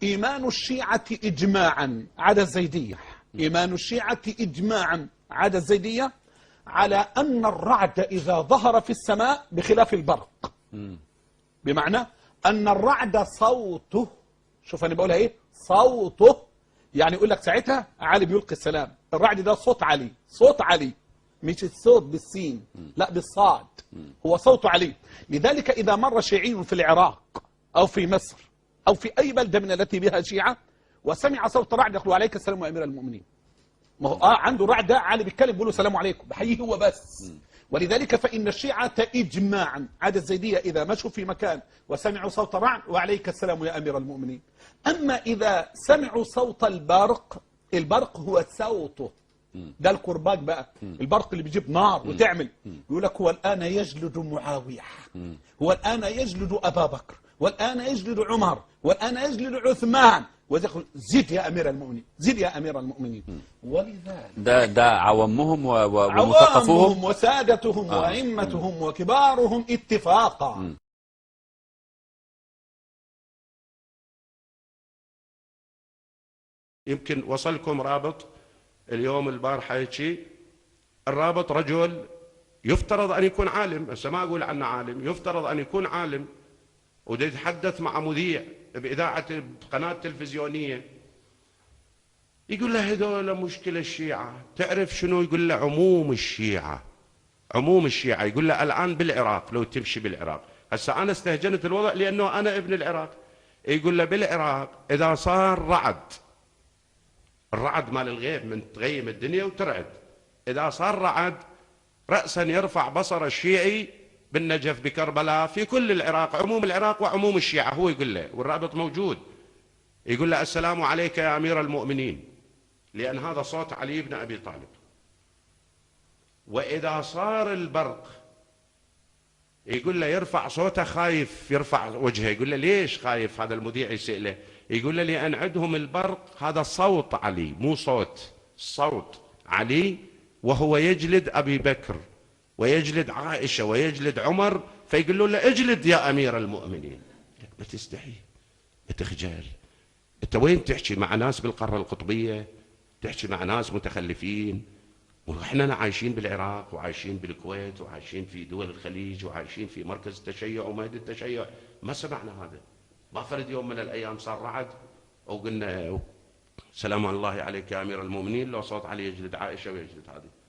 إيمان الشيعة إجماعا عدا الزيدية، إيمان الشيعة إجماعا عدا الزيدية على أن الرعد إذا ظهر في السماء بخلاف البرق، بمعنى أن الرعد صوته، شوف أنا بقولها إيه، صوته، يعني يقول لك ساعتها علي بيلقي السلام، الرعد ده صوت علي، صوت علي، مش الصوت بالسين، لا بالصاد، هو صوت علي. لذلك إذا مر شيعي في العراق أو في مصر أو في أي بلدة من التي بها شيعة وسمع صوت رعد يقول عليك السلام يا أمير المؤمنين، ما هو عنده رعد ده علي بيتكلم بيقول له السلام عليكم، بحييه هو بس. ولذلك فإن الشيعة إجماعا عدا الزيدية إذا مشوا في مكان وسمعوا صوت رعد وعليك السلام يا أمير المؤمنين. أما إذا سمعوا صوت البرق، البرق هو صوته، ده الكرباج بقى، البرق اللي بيجيب نار وتعمل، يقول لك هو الآن يجلد معاوية، هو الآن يجلد أبا بكر، والآن يجلد عمر، والآن يجلد عثمان، ويقول زد يا أمير المؤمنين، زد يا أمير المؤمنين. ولذلك ده عوامهم ومثقفوهم، عوامهم وسادتهم وأئمتهم وكبارهم اتفاقا. يمكن وصلكم رابط اليوم البارحة هيك، الرابط رجل يفترض أن يكون عالم، هسه ما أقول عنه عالم، يفترض أن يكون عالم، وده يتحدث مع مذيع بإذاعة قناة تلفزيونية، يقول له هذول مشكلة الشيعة، تعرف شنو؟ يقول له عموم الشيعة، عموم الشيعة، يقول له الآن بالعراق لو تمشي بالعراق، هسه أنا استهجنت الوضع لأنه أنا ابن العراق، يقول له بالعراق إذا صار رعد، الرعد مال الغيب من تغيم الدنيا وترعد، إذا صار رعد رأسا يرفع بصر الشيعي بالنجف بكربلاء في كل العراق، عموم العراق وعموم الشيعة، هو يقول له والرابط موجود، يقول له السلام عليك يا أمير المؤمنين، لأن هذا صوت علي بن أبي طالب. وإذا صار البرق يقول له يرفع صوته خايف، يرفع وجهه، يقول له ليش خايف؟ هذا المذيع يسأله، يقول له لأن عندهم البرق هذا صوت علي، مو صوت، صوت علي، وهو يجلد أبي بكر ويجلد عائشة ويجلد عمر، فيقولوا له اجلد يا أمير المؤمنين. ما تستحي، ما تخجل، أنت وين تحكي مع ناس بالقارة القطبية، تحكي مع ناس متخلفين، ونحن عايشين بالعراق وعايشين بالكويت وعايشين في دول الخليج وعايشين في مركز التشيع ومهد التشيع، ما سمعنا هذا، ما فرد يوم من الأيام صار رعد وقلنا سلام الله عليك يا أمير المؤمنين لو صوت علي يجلد عائشة ويجلد هذه.